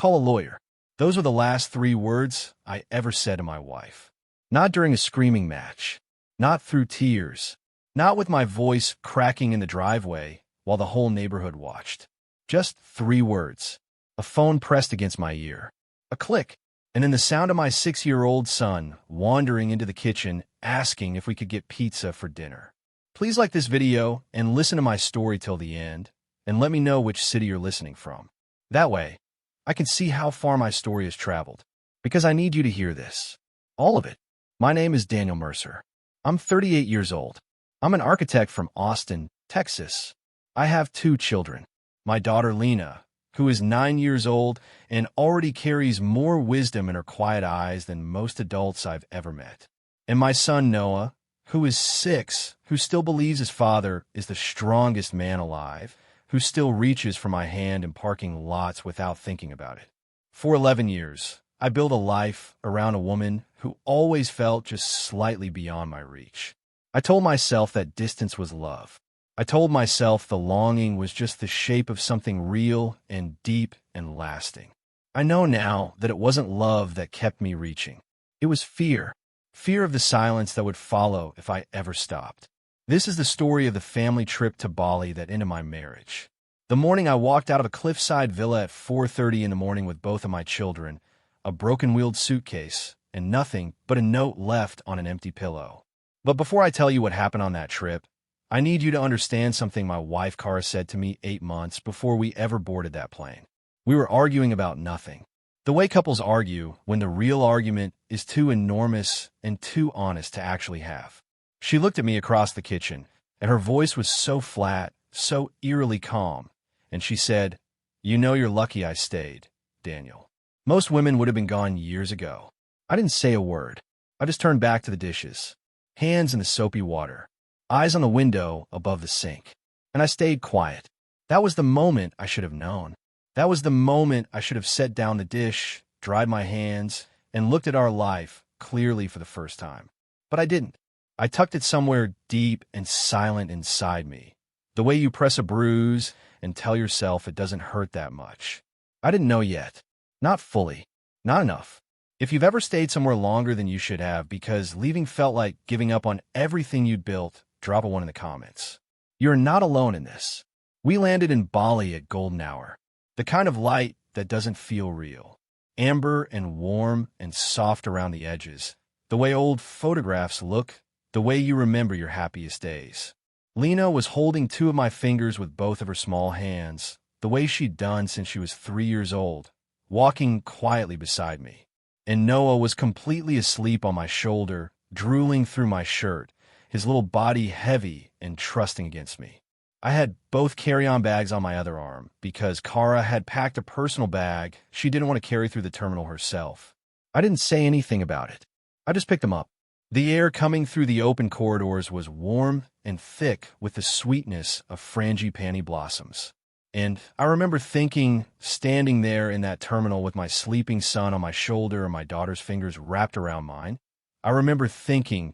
Call a lawyer. Those were the last 3 words I ever said to my wife. Not during a screaming match. Not through tears. Not with my voice cracking in the driveway while the whole neighborhood watched. Just 3 words. A phone pressed against my ear. A click. And then the sound of my 6-year-old son wandering into the kitchen asking if we could get pizza for dinner. Please like this video and listen to my story till the end, and let me know which city you're listening from. That way, I can see how far my story has traveled, because I need you to hear this. All of it. My name is Daniel Mercer. I'm 38 years old. I'm an architect from Austin, Texas. I have 2 children. My daughter Lena, who is 9 years old and already carries more wisdom in her quiet eyes than most adults I've ever met. And my son Noah, who is 6, who still believes his father is the strongest man alive, who still reaches for my hand in parking lots without thinking about it. For 11 years, I built a life around a woman who always felt just slightly beyond my reach. I told myself that distance was love. I told myself the longing was just the shape of something real and deep and lasting. I know now that it wasn't love that kept me reaching. It was fear. Fear of the silence that would follow if I ever stopped. This is the story of the family trip to Bali that ended my marriage. The morning I walked out of a cliffside villa at 4:30 in the morning with both of my children, a broken-wheeled suitcase, and nothing but a note left on an empty pillow. But before I tell you what happened on that trip, I need you to understand something my wife Cara said to me 8 months before we ever boarded that plane. We were arguing about nothing. The way couples argue when the real argument is too enormous and too honest to actually have. She looked at me across the kitchen, and her voice was so flat, so eerily calm, and she said, "You know you're lucky I stayed, Daniel. Most women would have been gone years ago." I didn't say a word. I just turned back to the dishes, hands in the soapy water, eyes on the window above the sink, and I stayed quiet. That was the moment I should have known. That was the moment I should have set down the dish, dried my hands, and looked at our life clearly for the first time. But I didn't. I tucked it somewhere deep and silent inside me, the way you press a bruise and tell yourself it doesn't hurt that much. I didn't know yet. Not fully. Not enough. If you've ever stayed somewhere longer than you should have because leaving felt like giving up on everything you'd built, drop a 1 in the comments. You're not alone in this. We landed in Bali at golden hour. The kind of light that doesn't feel real. Amber and warm and soft around the edges. The way old photographs look, the way you remember your happiest days. Lena was holding 2 of my fingers with both of her small hands, the way she'd done since she was 3 years old, walking quietly beside me. And Noah was completely asleep on my shoulder, drooling through my shirt, his little body heavy and trusting against me. I had both carry-on bags on my other arm because Cara had packed a personal bag she didn't want to carry through the terminal herself. I didn't say anything about it. I just picked them up. The air coming through the open corridors was warm and thick with the sweetness of frangipani blossoms. And I remember thinking, standing there in that terminal with my sleeping son on my shoulder and my daughter's fingers wrapped around mine, I remember thinking,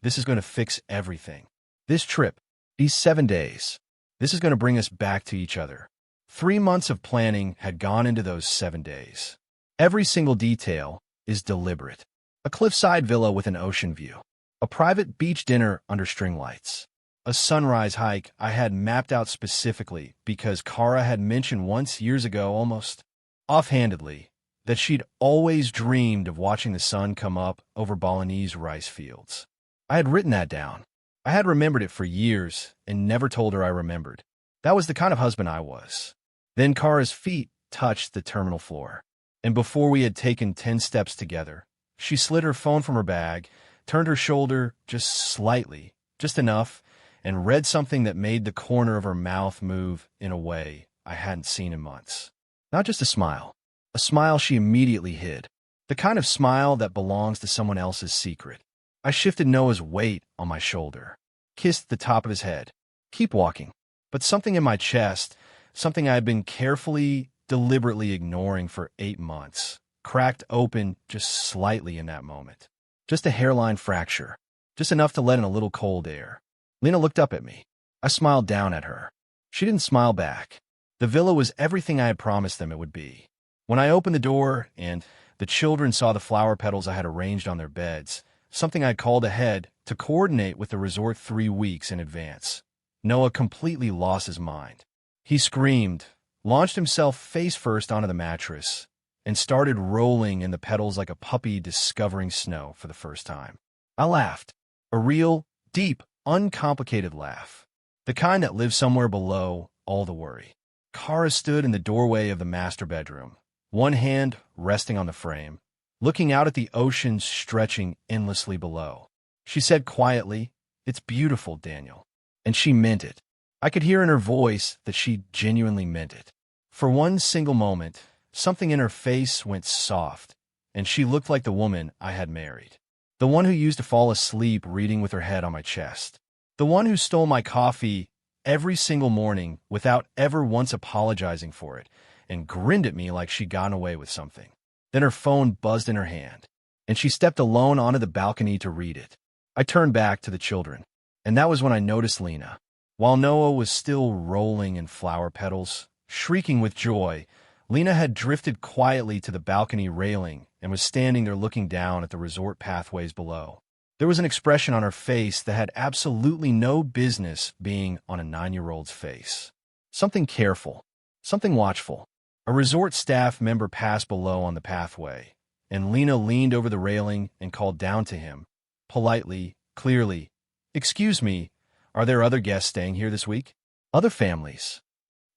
this is going to fix everything. This trip, these 7 days, this is going to bring us back to each other. 3 months of planning had gone into those 7 days. Every single detail is deliberate. A cliffside villa with an ocean view. A private beach dinner under string lights. A sunrise hike I had mapped out specifically because Cara had mentioned once years ago, almost offhandedly, that she'd always dreamed of watching the sun come up over Balinese rice fields. I had written that down. I had remembered it for years and never told her I remembered. That was the kind of husband I was. Then Cara's feet touched the terminal floor, and before we had taken 10 steps together, she slid her phone from her bag, turned her shoulder just slightly, just enough, and read something that made the corner of her mouth move in a way I hadn't seen in months. Not just a smile she immediately hid, the kind of smile that belongs to someone else's secret. I shifted Noah's weight on my shoulder, kissed the top of his head. Keep walking. But something in my chest, something I had been carefully, deliberately ignoring for 8 months, cracked open just slightly in that moment. Just a hairline fracture, just enough to let in a little cold air. Lena looked up at me. I smiled down at her. She didn't smile back. The villa was everything I had promised them it would be. When I opened the door and the children saw the flower petals I had arranged on their beds, something I'd called ahead to coordinate with the resort 3 weeks in advance, Noah completely lost his mind. He screamed, launched himself face first onto the mattress, and started rolling in the petals like a puppy discovering snow for the first time. I laughed. A real, deep, uncomplicated laugh. The kind that lives somewhere below all the worry. Kara stood in the doorway of the master bedroom, one hand resting on the frame, looking out at the ocean stretching endlessly below. She said quietly, "It's beautiful, Daniel." And she meant it. I could hear in her voice that she genuinely meant it. For one single moment, something in her face went soft, and she looked like the woman I had married. The one who used to fall asleep reading with her head on my chest. The one who stole my coffee every single morning without ever once apologizing for it, and grinned at me like she'd gotten away with something. Then her phone buzzed in her hand, and she stepped alone onto the balcony to read it. I turned back to the children, and that was when I noticed Lena. While Noah was still rolling in flower petals, shrieking with joy, Lena had drifted quietly to the balcony railing and was standing there looking down at the resort pathways below. There was an expression on her face that had absolutely no business being on a 9-year-old's face. Something careful, something watchful. A resort staff member passed below on the pathway, and Lena leaned over the railing and called down to him, politely, clearly, "Excuse me, are there other guests staying here this week? Other families?"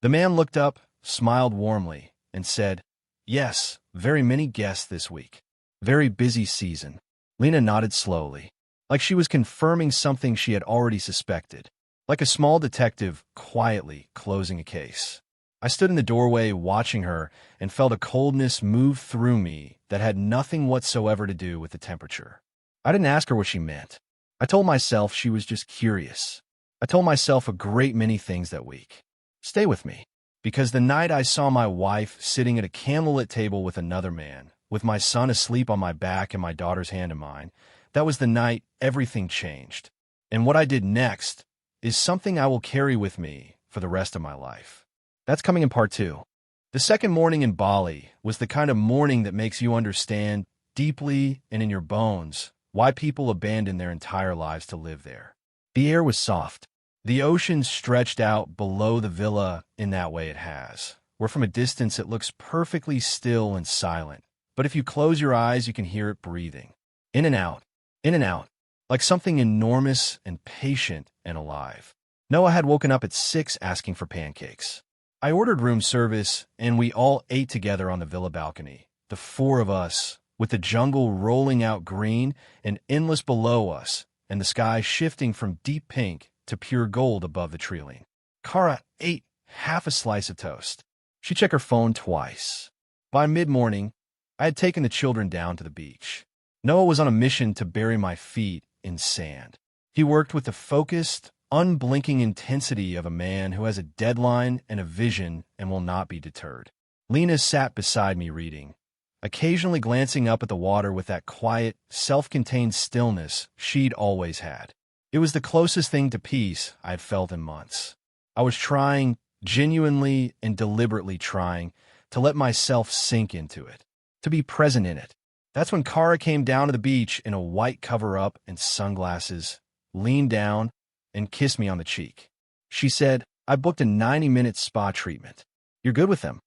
The man looked up, smiled warmly, and said, "Yes, very many guests this week. Very busy season." Lena nodded slowly, like she was confirming something she had already suspected, like a small detective quietly closing a case. I stood in the doorway watching her and felt a coldness move through me that had nothing whatsoever to do with the temperature. I didn't ask her what she meant. I told myself she was just curious. I told myself a great many things that week. Stay with me. Because the night I saw my wife sitting at a candlelit table with another man, with my son asleep on my back and my daughter's hand in mine, that was the night everything changed. And what I did next is something I will carry with me for the rest of my life. That's coming in part 2. The second morning in Bali was the kind of morning that makes you understand deeply and in your bones why people abandon their entire lives to live there. The air was soft. The ocean stretched out below the villa in that way it has, where from a distance it looks perfectly still and silent, but if you close your eyes you can hear it breathing. In and out, like something enormous and patient and alive. Noah had woken up at 6 asking for pancakes. I ordered room service, and we all ate together on the villa balcony, the 4 of us, with the jungle rolling out green and endless below us, and the sky shifting from deep pink to pure gold above the treeline. Kara ate half a slice of toast. She checked her phone twice. By mid-morning, I had taken the children down to the beach. Noah was on a mission to bury my feet in sand. He worked with the focused, unblinking intensity of a man who has a deadline and a vision and will not be deterred. Lena sat beside me reading, occasionally glancing up at the water with that quiet, self-contained stillness she'd always had. It was the closest thing to peace I had felt in months. I was trying, genuinely and deliberately trying, to let myself sink into it, to be present in it. That's when Kara came down to the beach in a white cover-up and sunglasses, leaned down, and kissed me on the cheek. She said, "I booked a 90-minute spa treatment. You're good with them?"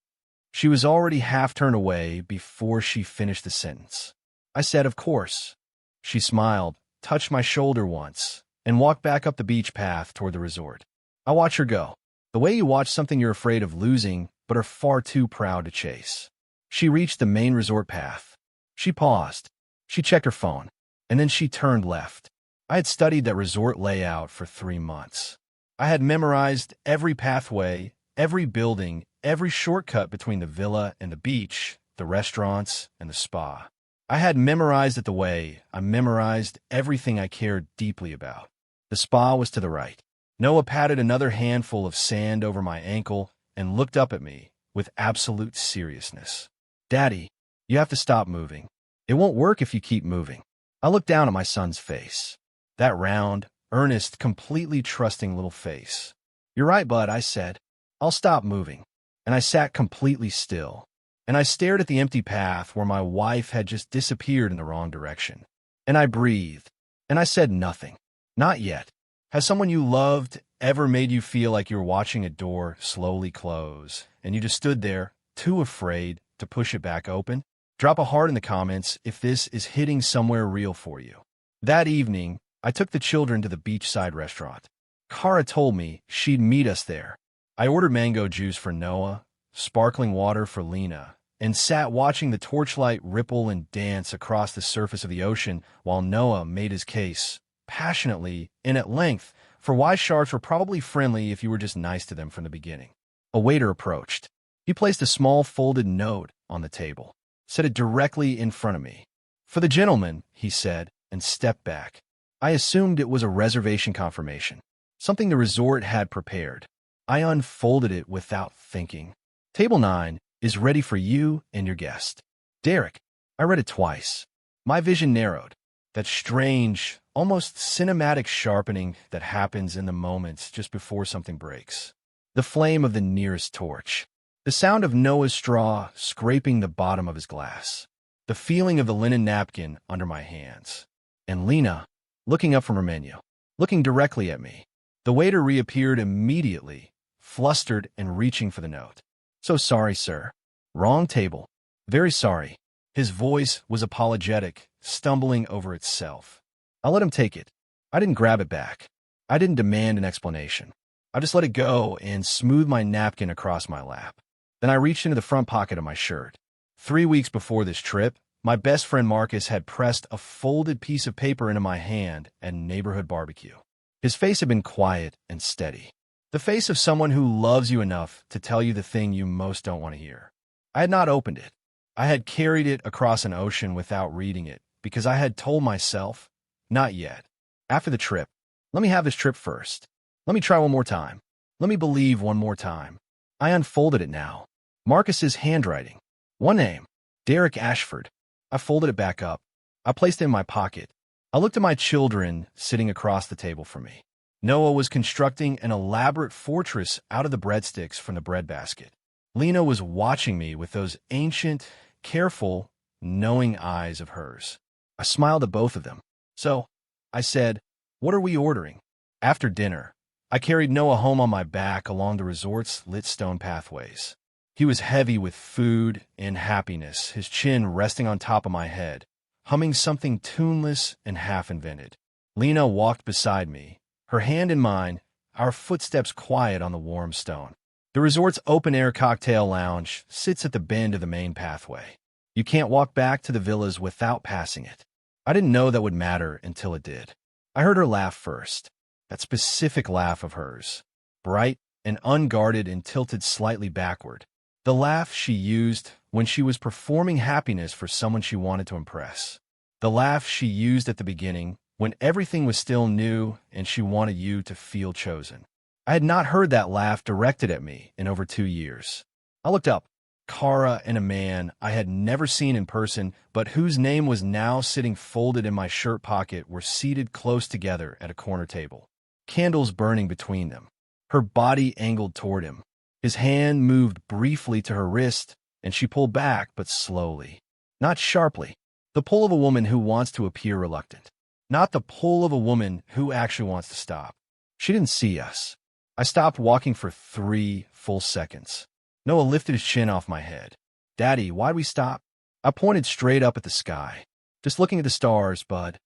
She was already half turned away before she finished the sentence. I said, "Of course." She smiled, touched my shoulder once, and walked back up the beach path toward the resort. I watched her go, the way you watch something you're afraid of losing but are far too proud to chase. She reached the main resort path. She paused. She checked her phone, and then she turned left. I had studied that resort layout for 3 months. I had memorized every pathway, every building, every shortcut between the villa and the beach, the restaurants and the spa. I had memorized it the way I memorized everything I cared deeply about. The spa was to the right. Noah patted another handful of sand over my ankle and looked up at me with absolute seriousness. "Daddy, you have to stop moving. It won't work if you keep moving." I looked down at my son's face. That round, earnest, completely trusting little face. "You're right, bud," I said. "I'll stop moving." And I sat completely still. and I stared at the empty path where my wife had just disappeared in the wrong direction. And I breathed, and I said nothing. Not yet. Has someone you loved ever made you feel like you were watching a door slowly close, and you just stood there, too afraid to push it back open? Drop a heart in the comments if this is hitting somewhere real for you. That evening, I took the children to the beachside restaurant. Kara told me she'd meet us there. I ordered mango juice for Noah, sparkling water for Lena, and sat watching the torchlight ripple and dance across the surface of the ocean while Noah made his case, passionately and at length, for why sharks were probably friendly if you were just nice to them from the beginning. A waiter approached. He placed a small folded note on the table, set it directly in front of me. "For the gentleman," he said, and stepped back. I assumed it was a reservation confirmation, something the resort had prepared. I unfolded it without thinking. "Table 9 is ready for you and your guest, Derek." I read it twice. My vision narrowed. That strange, almost cinematic sharpening that happens in the moments just before something breaks. The flame of the nearest torch. The sound of Noah's straw scraping the bottom of his glass. The feeling of the linen napkin under my hands. And Lena, looking up from her menu, looking directly at me. The waiter reappeared immediately, flustered and reaching for the note. "So sorry, sir. Wrong table. Very sorry." His voice was apologetic, stumbling over itself. I let him take it. I didn't grab it back. I didn't demand an explanation. I just let it go and smoothed my napkin across my lap. Then I reached into the front pocket of my shirt. 3 weeks before this trip, my best friend Marcus had pressed a folded piece of paper into my hand at a neighborhood barbecue. His face had been quiet and steady. The face of someone who loves you enough to tell you the thing you most don't want to hear. I had not opened it. I had carried it across an ocean without reading it, because I had told myself, not yet. After the trip, let me have this trip first. Let me try one more time. Let me believe one more time. I unfolded it now. Marcus's handwriting. One name, Derek Ashford. I folded it back up. I placed it in my pocket. I looked at my children sitting across the table from me. Noah was constructing an elaborate fortress out of the breadsticks from the breadbasket. Lena was watching me with those ancient, careful, knowing eyes of hers. I smiled at both of them. "So," I said, "what are we ordering?" After dinner, I carried Noah home on my back along the resort's lit stone pathways. He was heavy with food and happiness, his chin resting on top of my head, humming something tuneless and half-invented. Lena walked beside me, her hand in mine, our footsteps quiet on the warm stone. The resort's open-air cocktail lounge sits at the bend of the main pathway. You can't walk back to the villas without passing it. I didn't know that would matter until it did. I heard her laugh first, that specific laugh of hers, bright and unguarded and tilted slightly backward. The laugh she used when she was performing happiness for someone she wanted to impress. The laugh she used at the beginning when everything was still new and she wanted you to feel chosen. I had not heard that laugh directed at me in over 2 years. I looked up. Kara and a man I had never seen in person, but whose name was now sitting folded in my shirt pocket, were seated close together at a corner table, candles burning between them. Her body angled toward him. His hand moved briefly to her wrist, and she pulled back, but slowly. Not sharply. The pull of a woman who wants to appear reluctant. Not the pull of a woman who actually wants to stop. She didn't see us. I stopped walking for 3 full seconds. Noah lifted his chin off my head. "Daddy, why'd we stop?" I pointed straight up at the sky. "Just looking at the stars, bud."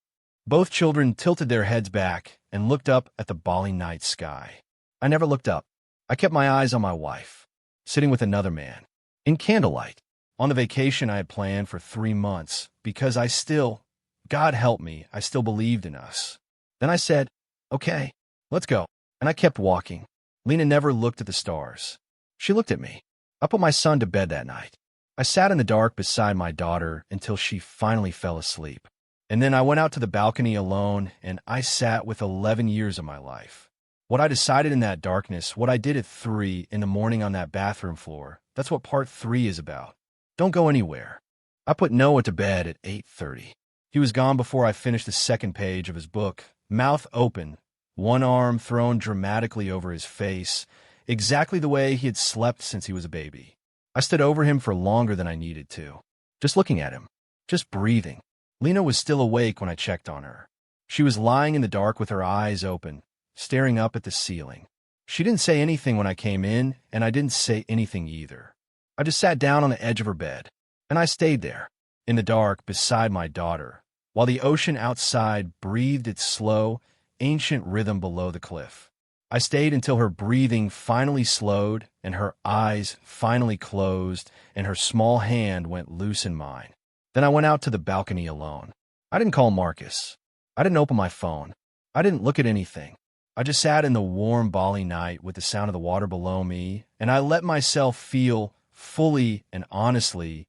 Both children tilted their heads back and looked up at the Bali night sky. I never looked up. I kept my eyes on my wife, sitting with another man, in candlelight, on the vacation I had planned for 3 months, because I still, God help me, I still believed in us. Then I said, "Okay, let's go." And I kept walking. Lena never looked at the stars. She looked at me. I put my son to bed that night. I sat in the dark beside my daughter until she finally fell asleep. And then I went out to the balcony alone, and I sat with 11 years of my life. What I decided in that darkness, what I did at 3 in the morning on that bathroom floor, that's what part 3 is about. Don't go anywhere. I put Noah to bed at 8:30. He was gone before I finished the second page of his book, mouth open, one arm thrown dramatically over his face, exactly the way he had slept since he was a baby. I I stood over him for longer than I needed to, just looking at him, just breathing. Lena was still awake when I checked on her. She was lying in the dark with her eyes open, staring up at the ceiling. She didn't say anything when I came in, and I didn't say anything either. I just sat down on the edge of her bed, and I stayed there, in the dark beside my daughter, while the ocean outside breathed its slow, ancient rhythm below the cliff. I stayed until her breathing finally slowed and her eyes finally closed and her small hand went loose in mine. Then I went out to the balcony alone. I didn't call Marcus. I didn't open my phone. I didn't look at anything. I just sat in the warm Bali night with the sound of the water below me, and I let myself feel fully and honestly,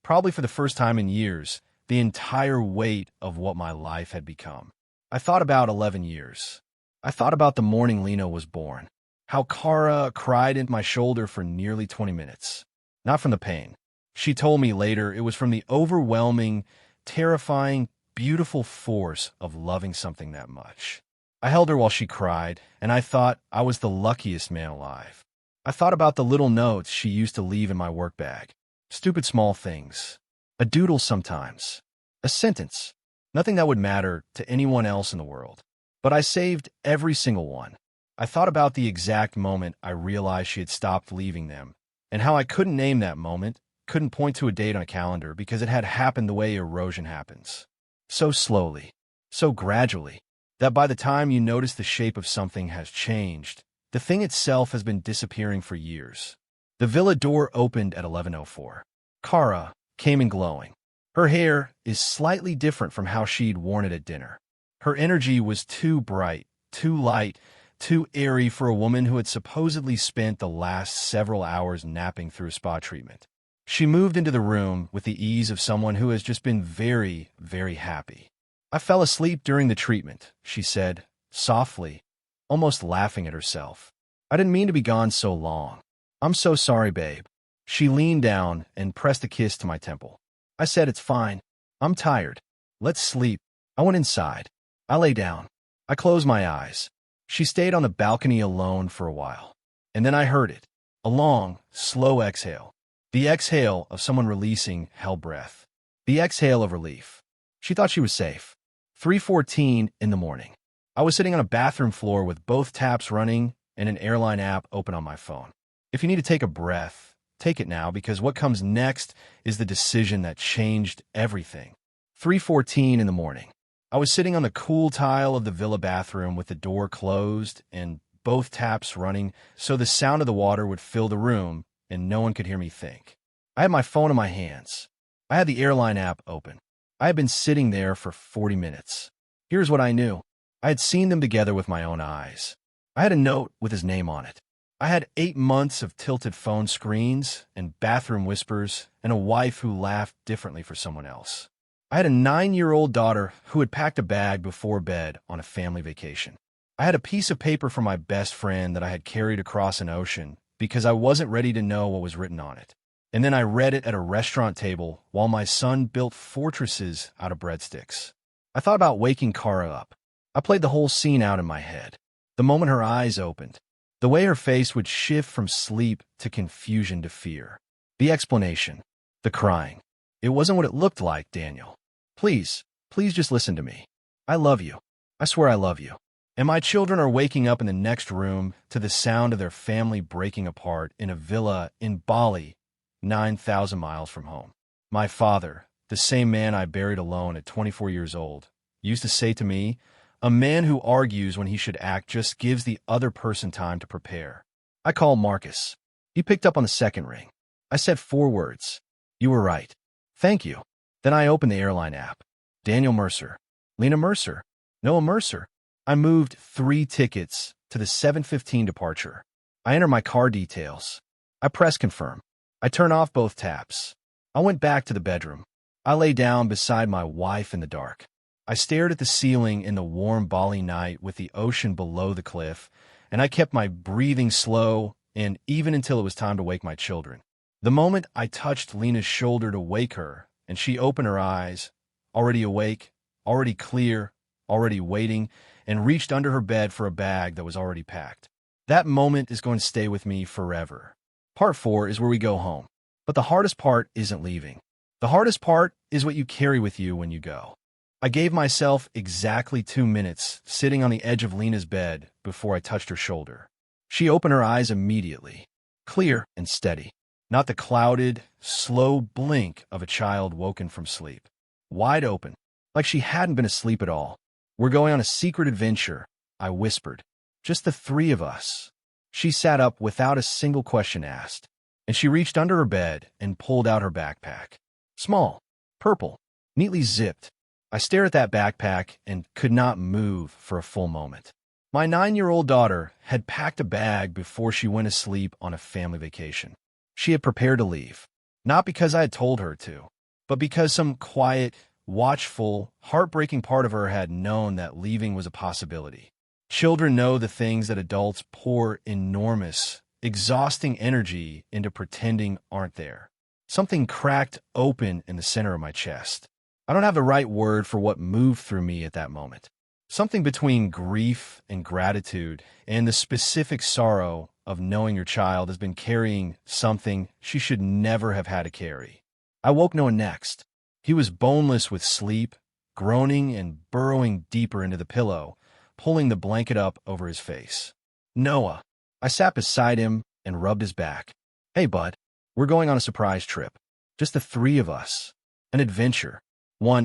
probably for the first time in years, the entire weight of what my life had become. I thought about 11 years. I thought about the morning Lena was born, how Kara cried into my shoulder for nearly 20 minutes. Not from the pain. She told me later it was from the overwhelming, terrifying, beautiful force of loving something that much. I held her while she cried, and I thought I was the luckiest man alive. I thought about the little notes she used to leave in my work bag. Stupid small things. A doodle sometimes. A sentence. Nothing that would matter to anyone else in the world. But I saved every single one. I thought about the exact moment I realized she had stopped leaving them, and how I couldn't name that moment, couldn't point to a date on a calendar because it had happened the way erosion happens. So slowly, so gradually, that by the time you notice the shape of something has changed, the thing itself has been disappearing for years. The villa door opened at 11:04. Kara came in glowing. Her hair is slightly different from how she'd worn it at dinner. Her energy was too bright, too light, too airy for a woman who had supposedly spent the last several hours napping through a spa treatment. She moved into the room with the ease of someone who has just been very, very happy. "I fell asleep during the treatment," she said, softly, almost laughing at herself. "I didn't mean to be gone so long. I'm so sorry, babe." She leaned down and pressed a kiss to my temple. I said, "It's fine. I'm tired. Let's sleep." I went inside. I lay down. I closed my eyes. She stayed on the balcony alone for a while. And then I heard it. A long, slow exhale. The exhale of someone releasing hell breath. The exhale of relief. She thought she was safe. 3:14 in the morning. I was sitting on a bathroom floor with both taps running and an airline app open on my phone. If you need to take a breath, take it now, because what comes next is the decision that changed everything. 3:14 in the morning. I was sitting on the cool tile of the villa bathroom with the door closed and both taps running so the sound of the water would fill the room and no one could hear me think. I had my phone in my hands. I had the airline app open. I had been sitting there for 40 minutes. Here's what I knew. I had seen them together with my own eyes. I had a note with his name on it. I had 8 months of tilted phone screens and bathroom whispers and a wife who laughed differently for someone else. I had a 9-year-old daughter who had packed a bag before bed on a family vacation. I had a piece of paper from my best friend that I had carried across an ocean because I wasn't ready to know what was written on it. And then I read it at a restaurant table while my son built fortresses out of breadsticks. I thought about waking Kara up. I played the whole scene out in my head. The moment her eyes opened. The way her face would shift from sleep to confusion to fear. The explanation. The crying. It wasn't what it looked like, Daniel. Please just listen to me. I love you. I swear I love you. And my children are waking up in the next room to the sound of their family breaking apart in a villa in Bali, 9,000 miles from home. My father, the same man I buried alone at 24 years old, used to say to me, "A man who argues when he should act just gives the other person time to prepare." I called Marcus. He picked up on the second ring. I said 4 words. "You were right. Thank you." Then I opened the airline app. Daniel Mercer. Lena Mercer. Noah Mercer. I moved 3 tickets to the 7:15 departure. I entered my car details. I pressed confirm. I turned off both taps. I went back to the bedroom. I lay down beside my wife in the dark. I stared at the ceiling in the warm Bali night with the ocean below the cliff, and I kept my breathing slow and even until it was time to wake my children. The moment I touched Lena's shoulder to wake her, and she opened her eyes, already awake, already clear, already waiting, and reached under her bed for a bag that was already packed. That moment is going to stay with me forever. Part 4 is where we go home. But the hardest part isn't leaving. The hardest part is what you carry with you when you go. I gave myself exactly 2 minutes sitting on the edge of Lena's bed before I touched her shoulder. She opened her eyes immediately, clear and steady, not the clouded, slow blink of a child woken from sleep. Wide open, like she hadn't been asleep at all. "We're going on a secret adventure," I whispered. "Just the three of us." She sat up without a single question asked, and she reached under her bed and pulled out her backpack. Small, purple, neatly zipped. I stared at that backpack and could not move for a full moment. My 9-year-old daughter had packed a bag before she went to sleep on a family vacation. She had prepared to leave, not because I had told her to, but because some quiet, watchful, heartbreaking part of her had known that leaving was a possibility. Children know the things that adults pour enormous, exhausting energy into pretending aren't there. Something cracked open in the center of my chest. I don't have the right word for what moved through me at that moment. Something between grief and gratitude and the specific sorrow of knowing your child has been carrying something she should never have had to carry. I woke Noah next. He was boneless with sleep, groaning and burrowing deeper into the pillow, pulling the blanket up over his face. "Noah." I sat beside him and rubbed his back. "Hey, bud, we're going on a surprise trip. Just the three of us. An adventure."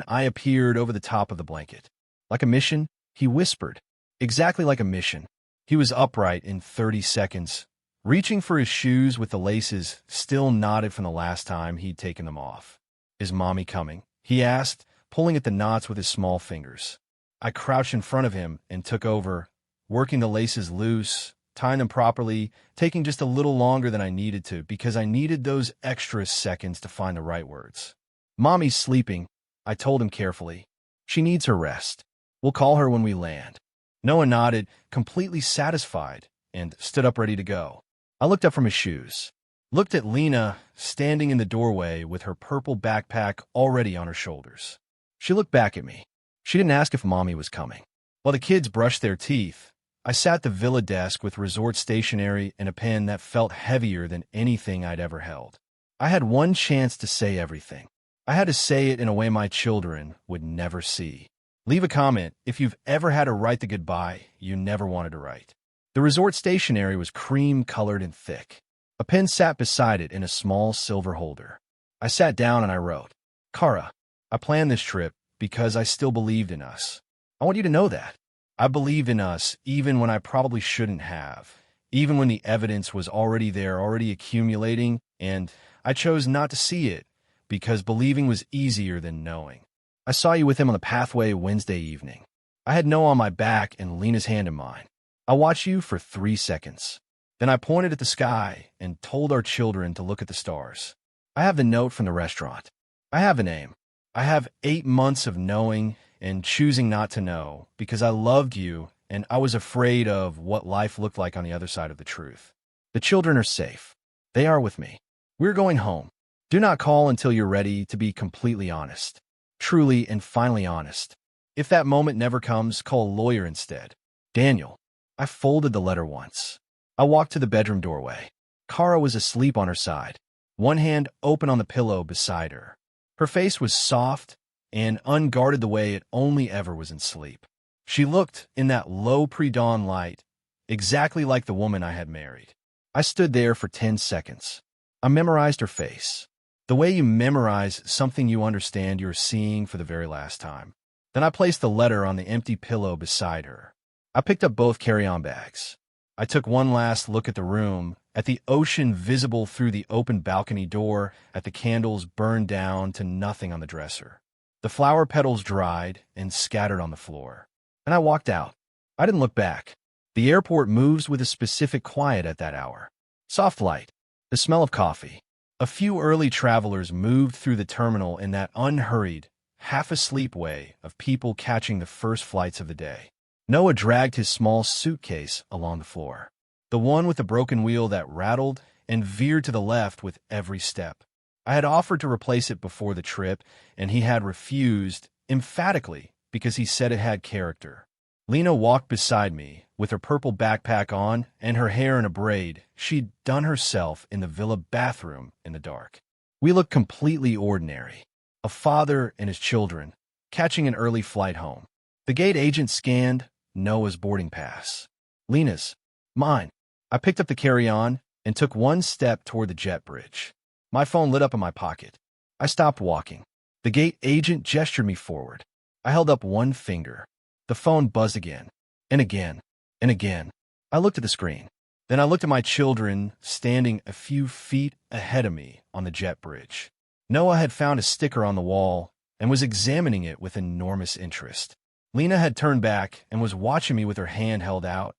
I appeared over the top of the blanket. "Like a mission?" he whispered. "Exactly like a mission." He was upright in 30 seconds, reaching for his shoes with the laces still knotted from the last time he'd taken them off. "Is Mommy coming?" he asked, pulling at the knots with his small fingers. I crouched in front of him and took over, working the laces loose, tying them properly, taking just a little longer than I needed to because I needed those extra seconds to find the right words. "Mommy's sleeping," I told him carefully. "She needs her rest. We'll call her when we land." Noah nodded, completely satisfied, and stood up ready to go. I looked up from his shoes, looked at Lena standing in the doorway with her purple backpack already on her shoulders. She looked back at me. She didn't ask if Mommy was coming. While the kids brushed their teeth, I sat at the villa desk with resort stationery and a pen that felt heavier than anything I'd ever held. I had one chance to say everything. I had to say it in a way my children would never see. Leave a comment if you've ever had to write the goodbye you never wanted to write. The resort stationery was cream-colored and thick. A pen sat beside it in a small silver holder. I sat down and I wrote, "Kara, I planned this trip because I still believed in us. I want you to know that. I believed in us even when I probably shouldn't have, even when the evidence was already there, already accumulating, and I chose not to see it because believing was easier than knowing. I saw you with him on the pathway Wednesday evening. I had Noah on my back and Lena's hand in mine. I watched you for 3 seconds. Then I pointed at the sky and told our children to look at the stars. I have the note from the restaurant. I have a name. I have 8 months of knowing and choosing not to know because I loved you and I was afraid of what life looked like on the other side of the truth. The children are safe. They are with me. We're going home. Do not call until you're ready to be completely honest. Truly and finally honest. If that moment never comes, call a lawyer instead. Daniel." I folded the letter once. I walked to the bedroom doorway. Kara was asleep on her side, one hand open on the pillow beside her. Her face was soft and unguarded the way it only ever was in sleep. She looked, in that low pre-dawn light, exactly like the woman I had married. I stood there for 10 seconds. I memorized her face. The way you memorize something you understand you're seeing for the very last time. Then I placed the letter on the empty pillow beside her. I picked up both carry-on bags. I took one last look at the room, at the ocean visible through the open balcony door, at the candles burned down to nothing on the dresser. The flower petals dried and scattered on the floor. And I walked out. I didn't look back. The airport moves with a specific quiet at that hour. Soft light, the smell of coffee. A few early travelers moved through the terminal in that unhurried, half-asleep way of people catching the first flights of the day. Noah dragged his small suitcase along the floor, the one with the broken wheel that rattled and veered to the left with every step. I had offered to replace it before the trip, and he had refused, emphatically, because he said it had character. Lena walked beside me, with her purple backpack on and her hair in a braid she'd done herself in the villa bathroom in the dark. We looked completely ordinary. A father and his children, catching an early flight home. The gate agent scanned Noah's boarding pass. Lena's. Mine. I picked up the carry-on and took one step toward the jet bridge. My phone lit up in my pocket. I stopped walking. The gate agent gestured me forward. I held up one finger. The phone buzzed again, and again, and again. I looked at the screen. Then I looked at my children standing a few feet ahead of me on the jet bridge. Noah had found a sticker on the wall and was examining it with enormous interest. Lena had turned back and was watching me with her hand held out,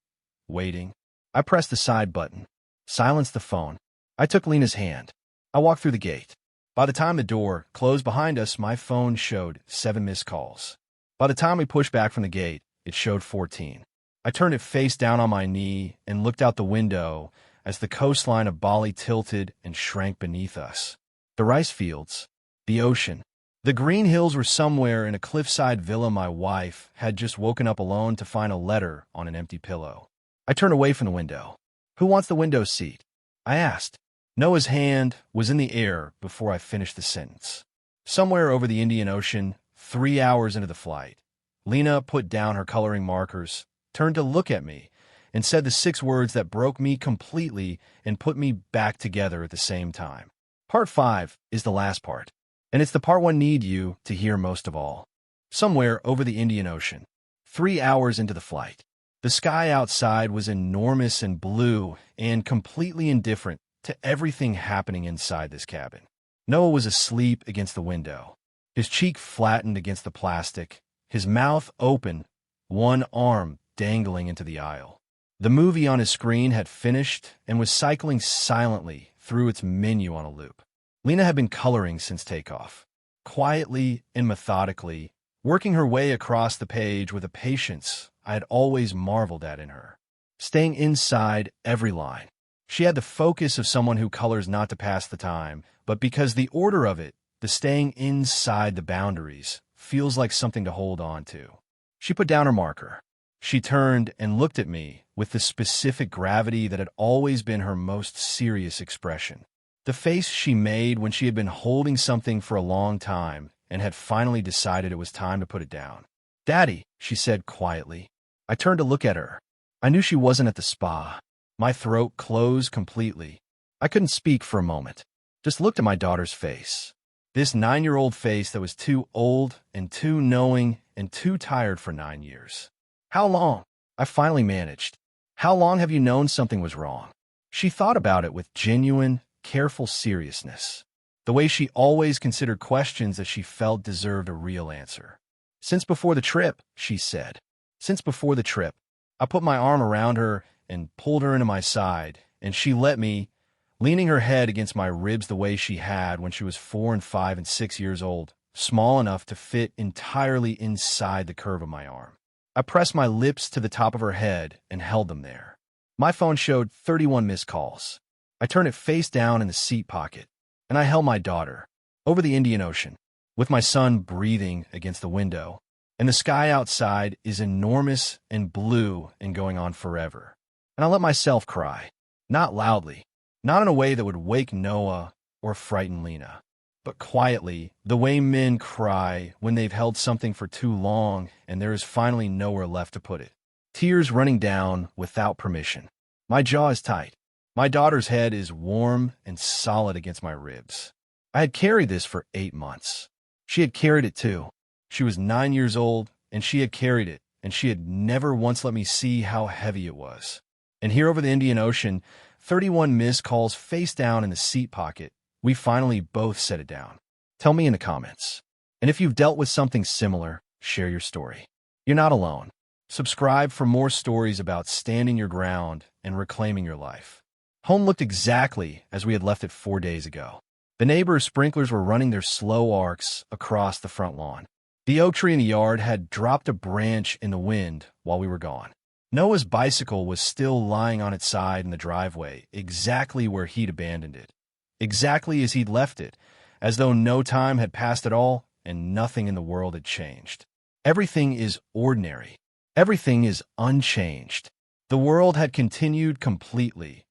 waiting. I pressed the side button, silenced the phone. I took Lena's hand. I walked through the gate. By the time the door closed behind us, my phone showed 7 missed calls. By the time we pushed back from the gate, it showed 14. I turned it face down on my knee and looked out the window as the coastline of Bali tilted and shrank beneath us. The rice fields, the ocean, the green hills were somewhere in a cliffside villa my wife had just woken up alone to find a letter on an empty pillow. I turned away from the window. Who wants the window seat? I asked. Noah's hand was in the air before I finished the sentence. Somewhere over the Indian Ocean, 3 hours into the flight, Lena put down her coloring markers, turned to look at me, and said the 6 words that broke me completely and put me back together at the same time. Part 5 is the last part, and it's the part one need you to hear most of all. Somewhere over the Indian Ocean, 3 hours into the flight, the sky outside was enormous and blue and completely indifferent to everything happening inside this cabin. Noah was asleep against the window, his cheek flattened against the plastic, his mouth open, one arm dangling into the aisle. The movie on his screen had finished and was cycling silently through its menu on a loop. Lena had been coloring since takeoff, quietly and methodically, working her way across the page with a patience I had always marveled at in her, staying inside every line. She had the focus of someone who colors not to pass the time, but because the order of it, the staying inside the boundaries, feels like something to hold on to. She put down her marker. She turned and looked at me with the specific gravity that had always been her most serious expression. The face she made when she had been holding something for a long time and had finally decided it was time to put it down. "Daddy," she said quietly. I turned to look at her. I knew she wasn't at the spa. My throat closed completely. I couldn't speak for a moment. Just looked at my daughter's face. This 9-year-old face that was too old and too knowing and too tired for 9 years. "How long?" I finally managed. "How long have you known something was wrong?" She thought about it with genuine, careful seriousness, the way she always considered questions that she felt deserved a real answer. "Since before the trip," she said. "Since before the trip." I put my arm around her and pulled her into my side, and she let me, leaning her head against my ribs the way she had when she was 4 and 5 and 6 years old, small enough to fit entirely inside the curve of my arm. I pressed my lips to the top of her head and held them there. My phone showed 31 missed calls. I turned it face down in the seat pocket, and I held my daughter over the Indian Ocean, with my son breathing against the window, and the sky outside is enormous and blue and going on forever. And I let myself cry, not loudly, not in a way that would wake Noah or frighten Lena, but quietly, the way men cry when they've held something for too long and there is finally nowhere left to put it. Tears running down without permission. My jaw is tight. My daughter's head is warm and solid against my ribs. I had carried this for 8 months. She had carried it too. She was 9 years old, and she had carried it, and she had never once let me see how heavy it was. And here over the Indian Ocean, 31 missed calls face down in the seat pocket, we finally both set it down. Tell me in the comments. And if you've dealt with something similar, share your story. You're not alone. Subscribe for more stories about standing your ground and reclaiming your life. Home looked exactly as we had left it 4 days ago. The neighbor's sprinklers were running their slow arcs across the front lawn. The oak tree in the yard had dropped a branch in the wind while we were gone. Noah's bicycle was still lying on its side in the driveway, exactly where he'd abandoned it. Exactly as he'd left it, as though no time had passed at all and nothing in the world had changed. Everything is ordinary. Everything is unchanged. The world had continued completely,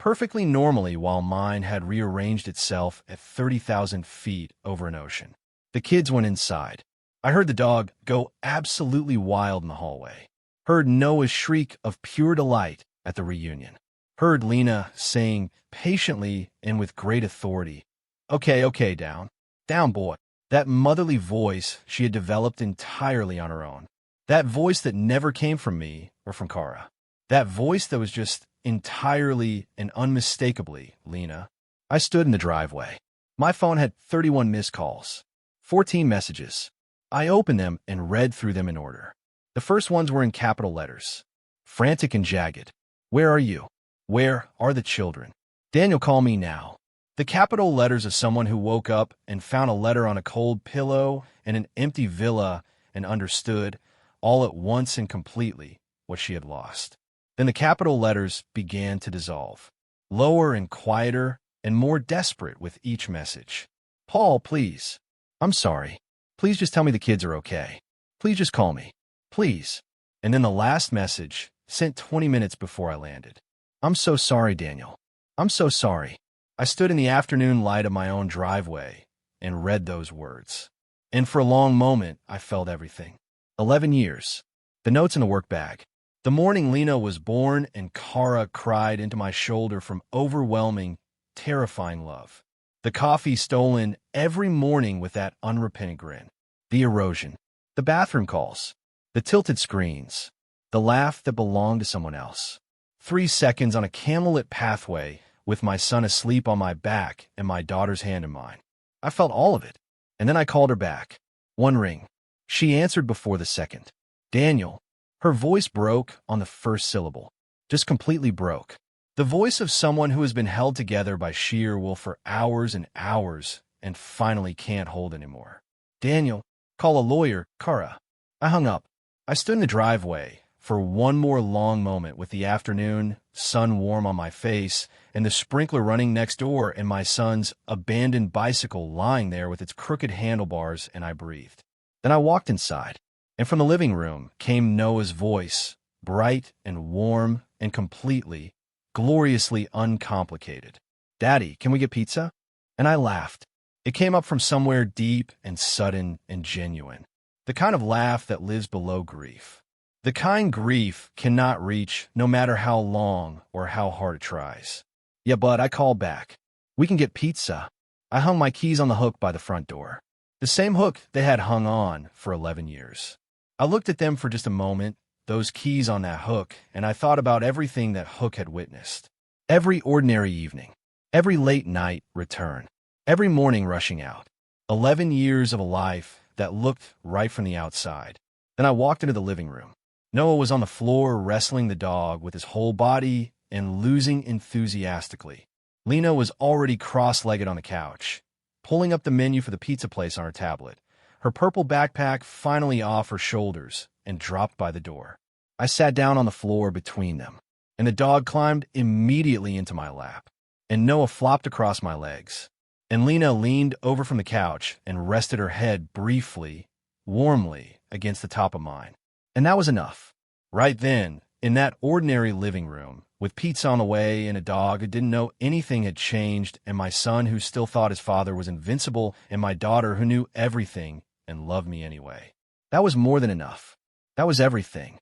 perfectly normally while mine had rearranged itself at 30,000 feet over an ocean. The kids went inside. I heard the dog go absolutely wild in the hallway. Heard Noah's shriek of pure delight at the reunion. Heard Lena saying patiently and with great authority, Okay, down. Down, boy. That motherly voice she had developed entirely on her own. That voice that never came from me or from Kara. That voice that was just entirely and unmistakably Lena. I stood in the driveway. My phone had 31 missed calls, 14 messages. I opened them and read through them in order. The first ones were in capital letters, frantic and jagged. Where are you? Where are the children? Daniel, call me now. The capital letters of someone who woke up and found a letter on a cold pillow in an empty villa and understood, all at once and completely, what she had lost. Then the capital letters began to dissolve, lower and quieter and more desperate with each message. Paul, please. I'm sorry. Please just tell me the kids are okay. Please just call me. Please. And then the last message, sent 20 minutes before I landed. I'm so sorry, Daniel. I'm so sorry. I stood in the afternoon light of my own driveway and read those words. And for a long moment, I felt everything. 11 years. The notes in a work bag. The morning Lena was born and Kara cried into my shoulder from overwhelming, terrifying love. The coffee stolen every morning with that unrepentant grin. The erosion. The bathroom calls. The tilted screens. The laugh that belonged to someone else. 3 seconds on a candlelit pathway with my son asleep on my back and my daughter's hand in mine. I felt all of it. And then I called her back. 1 ring. She answered before the second. Daniel. Her voice broke on the first syllable. Just completely broke. The voice of someone who has been held together by sheer will for hours and hours and finally can't hold anymore. Daniel. Call a lawyer, Kara. I hung up. I stood in the driveway for one more long moment with the afternoon, sun warm on my face, and the sprinkler running next door and my son's abandoned bicycle lying there with its crooked handlebars, and I breathed. Then I walked inside, and from the living room came Noah's voice, bright and warm and completely, gloriously uncomplicated. Daddy, can we get pizza? And I laughed. It came up from somewhere deep and sudden and genuine. The kind of laugh that lives below grief. The kind grief cannot reach no matter how long or how hard it tries. Yeah, bud, I called back. We can get pizza. I hung my keys on the hook by the front door. The same hook they had hung on for 11 years. I looked at them for just a moment, those keys on that hook, and I thought about everything that Hook had witnessed. Every ordinary evening, every late night return, every morning rushing out. 11 years of a life that looked right from the outside. Then I walked into the living room. Noah was on the floor wrestling the dog with his whole body and losing enthusiastically. Lena was already cross-legged on the couch, pulling up the menu for the pizza place on her tablet, her purple backpack finally off her shoulders and dropped by the door. I sat down on the floor between them, and the dog climbed immediately into my lap, and Noah flopped across my legs, and Lena leaned over from the couch and rested her head briefly, warmly against the top of mine. And that was enough. Right then, in that ordinary living room, with pizza on the way and a dog who didn't know anything had changed, and my son who still thought his father was invincible, and my daughter who knew everything and loved me anyway. That was more than enough. That was everything.